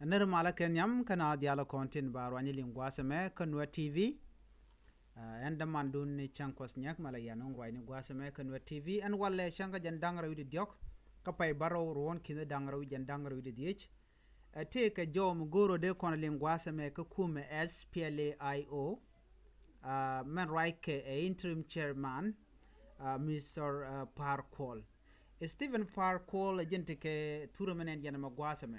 Ner mala kenyam kana dialo content barwani lingwasa me Nuer TV. Enda mandun ni chankwas nyak mala yanong rwani gwasa me Nuer TV and wale shanga jandangra widi diok kapay baro ruon kine dangra widi jandangra widi diech. Take jo mugoro de kona lingwasa me kume SPLM IO. Man Raike interim chairman Mr. Parkol. Stephen Parkol jentike turumenen yana magwasa me.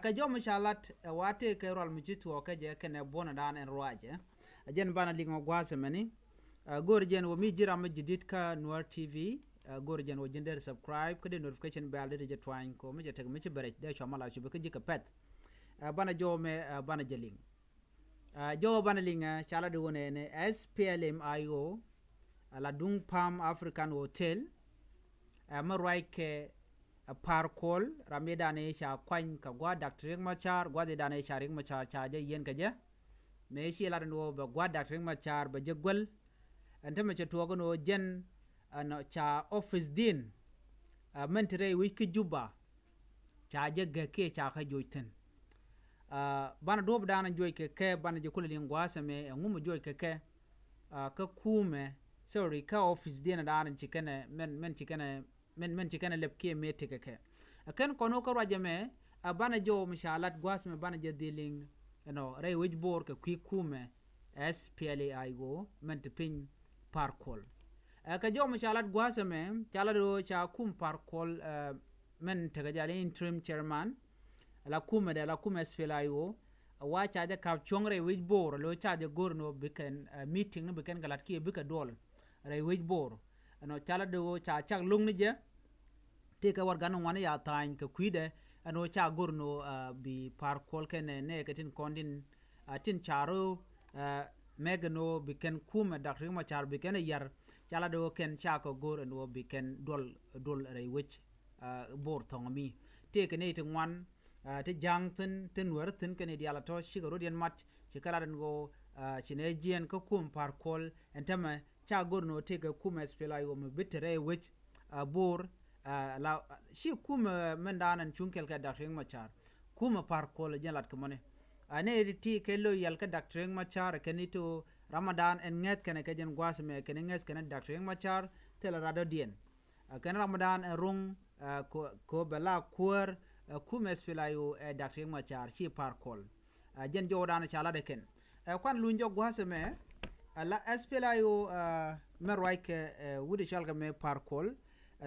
Ka jo mashalat wate ke rol mijitu okaje kene bona dan en roaje ajen bana lingo gwase mani gorjen wo mi jira majidit ka Nuer TV gorjen wo jinder subscribe kede notification bell de je twine ko mi tag mi ci bere de chamala ci be jika pet bana jo me bana jeling jo bana linga chala de wone ne SPLM IO la dung Palm African Hotel ma roike Parkol ramedane sha kwany ka gwa Dr. Machar gwa de dane sha Machar cha je yen kaje me shi la no ba gwa Dr. Machar ba jegwel ante cha to no jen no cha office din mentre wi ki juba cha je ge ke cha ka joiten bana do dana joy ke bana je kulin gwasa me ngum joy ke ka kume sorry ka office din dana chikene men chikene men chikana lepke me tekeke akan kono ko rajame abana jo mishalat gwas me bana je dealing ray which bor ka kume SPLM IO men pin Parkol ka jo mishalat gwas me chala do cha Parkol men tegajale interim chairman la kume SPLM IO wa cha ja ka chongre which bor lo cha ja gorno biken meeting no biken galat ki bika dol ray which bor chala do cha chak lung ni je teka war ganon wana ya time ka kuide ano cha gorno bi Parkol kene ne ketin kondin tin charo megano biken kuma Dr. Machar biken yar chala do ken cha ko gor no biken dol ray wich bor tongomi teka ne tin wan te jangten tin werten kene diala to shigaro den mat chikala den go chinejian ko Parkol entama cha gorno teka kuma SPLM IO me bitere wich bor la shi kuma mendanan chunkel ka Dr. Machar kuma Parkol jalat kamone ane ti kello yal ka Dr. Machar kenito Ramadan en nget kene ke jen gwasme kene nges kene Dr. Machar tel rado dien ken Ramadan en rung ko bela kur kuma SPLM IO Dr. Machar shi Parkol jen jodan chala de ken kwan lunjo gwasme la SPLM IO merwaike wudi shalga me Parkol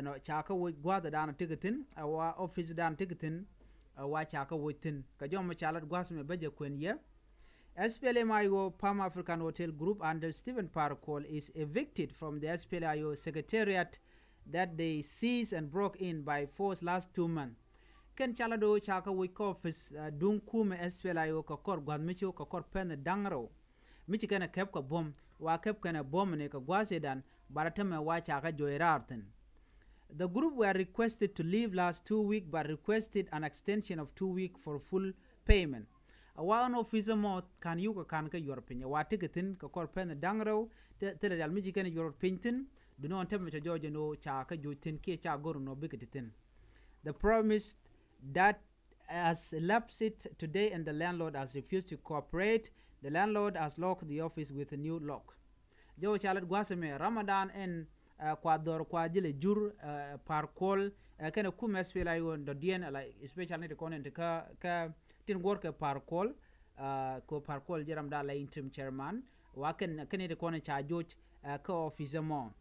no chaka wo gwada dana tigitin wa office dana tigitin wa chaka wotin ka jom chalat gwasme beje kwenye SPLM IO Palm African Hotel Group under Stephen Parkol is evicted from the SPLM IO secretariat that they seized and broke in by force last 2 months. Ken chalado chaka wo office dung kume SPLM IO ka kor gwad micho ka kor pen dangro michi kana kep ka bom wa kep kana bom ne ka gwase dan baratame wa chaka joyrarten. The group were requested to leave last 2 weeks but requested an extension of 2 weeks for full payment. One officer mo kan you kan ka European wa tigetin ka kor pen dangro te dal miji kan European do not tell me to George no cha ka jutin ke cha gor no bigetitin. The promise that has lapsed today and the landlord has refused to cooperate. The landlord has locked the office with a new lock. Jo chalat gwaseme Ramadan en kwa dor kwa jile jur Parkol kene kuma SPLM IO do dien especially the content ka tin work Parkol ko Parkol jeram da la interim chairman wa kene de content cha joj ka officer mo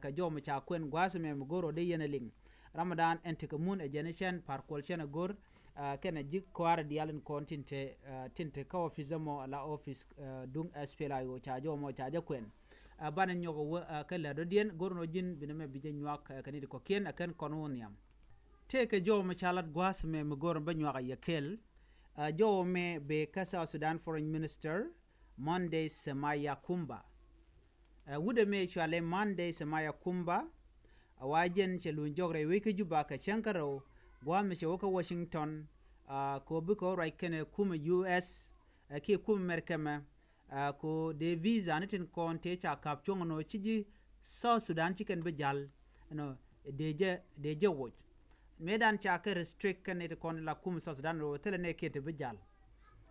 ka jo mo cha kwen gwasme mgoro de yeneling Ramadan entikamun a generation Parkol chena gor kene jik kwara dialen content tinte ka officer mo la office dung SPLM IO cha jo mo cha kwen bana nyogo kala do dien gorno jin biname bije nyak kanidi ko ken akan kononiam teke jo me chalat gwas me gor ba nyak yakel jo me be ka South Sudan foreign minister Monday Semaya Kumba wude me chale Monday Semaya Kumba awajen chelu jogre wiki juba ka chankaro gwan me choka Washington ko biko right kene kuma US ki kuma mɛrkɛmɛ ko de visa nitin konte cha kap chongo chiji South Sudan chicken bejal no deje watch medan cha ke restrict kan ne kon la kum South Sudan ro tele ne kete bijal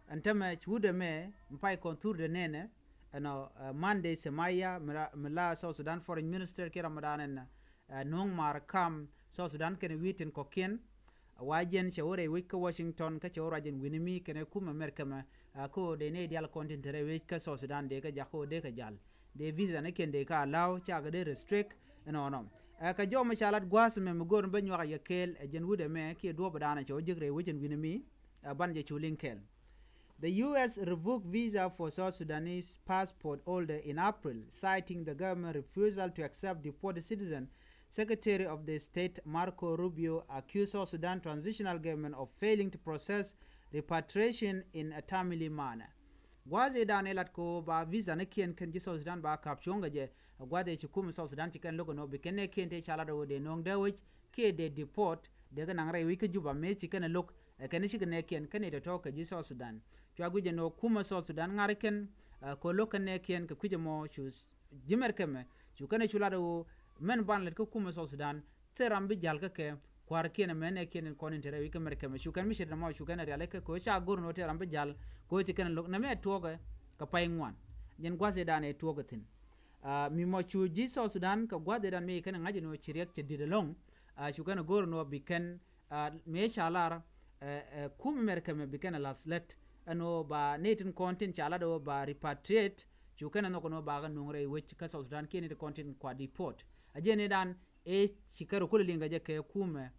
antama chude me mpai kontur de nene ano Monday semaya mala South Sudan foreign minister ke Ramadan en nong maar kam South Sudan ken witin kokien wajen chawore wika Washington ka chawra jen winimi ken kuma mɛrkɛmɛ ko de ne dial content re wika South Sudan de ka jako de ka jal de visa ne ken de ka allow cha ga de restrict no ka jo mashalat gwas me mgor ban wa yakel jen wude me ke do badana cho jigre wajen winimi banje chulinkel. The U.S. revoked visa for South Sudanese passport holder in April, citing the government refusal to accept deported citizen. Secretary of the State Marco Rubio accused South Sudan transitional government of failing to process repatriation in a timely manner. Gwaze danelat ko ba visa ne kien ken South Sudan ba kapchonga je gwade chukum South Sudan tiken logo no bikene kente chala do de nong dewich ke de deport de ganang rai wiki juba me tiken look ken shikene kien ken de to ka South Sudan. Tuaguje no kuma South Sudan ngariken ko lokane kien ka kuje mo chus jimerkeme chukane chulado men banlet ko kuma South Sudan teram bi jalka ke kwar kien men kien kon intere wi mɛrkɛmɛ shukan mi shirna mo shukan reale ke ko cha gorno teram bi jal ko chiken lok na me toge ka paingwan jen gwase dane toge tin mi mo chu ji South Sudan ka gwade dan me ken ngaji no chiriek che didelong shukan gorno biken me chalar kuma mɛrkɛmɛ biken laslet ano ba netin content chala do ba repatriate chukana no kono ba ga nungre which ka South Sudan kene de content kwa deport ajene dan chikaro kule linga je ke kume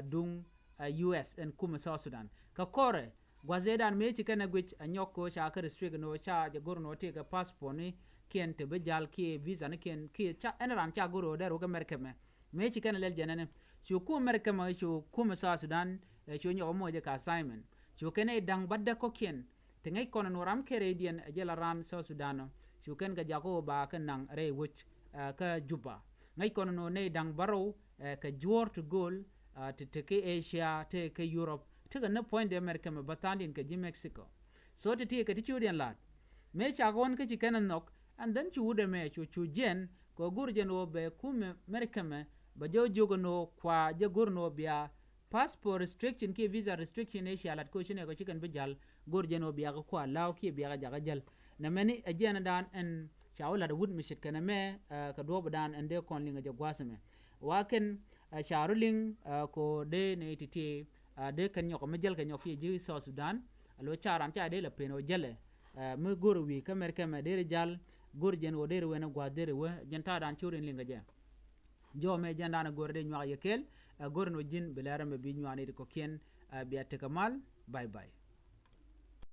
dung US and kume South Sudan ka kore gwazedan me chikana gwich anyoko cha ka restrict no cha je gorno te ga passport ni kien te bejal ki visa ni kien ki cha enran cha goro dero ga mɛrkɛmɛ me chikana lel jenene chu kume mɛrkɛmɛ chu kume South Sudan chu nyo mo je ka assignment chukene dang badda ko kien tengai kono noram kere dien jela ran South Sudan chuken ga jago ba kanang re wuch ka juba ngai kono no ne dang baro ka jor to goal te ke Asia te ke Europe te ga na point de mɛrkɛmɛ batandin ka ji Mexico so te ka ti chudien lat me chagon ka chiken nok and then chude me chu jen ko gurjen wo be kume mɛrkɛmɛ ba jogo no kwa je gurno bia passport restriction ki visa restriction e shalat ko shine ko chicken bijal gorjeno biya ko law ki biya jaga jal na meni ajena dan en shawla da wud mishit kana me ka do dan en de kon linga je gwasame waken sharuling ko de ne titi de kan nyoko majal kan nyoko ji South Sudan alo charan cha de la peno jale me gorwi ka mɛrkɛmɛ de jal gorjen wo de wena gwa de we jenta dan churin linga je jo me janda na gorde nywa yekel gorno jin belarame bi nywane ko kien biate kamal bye bye.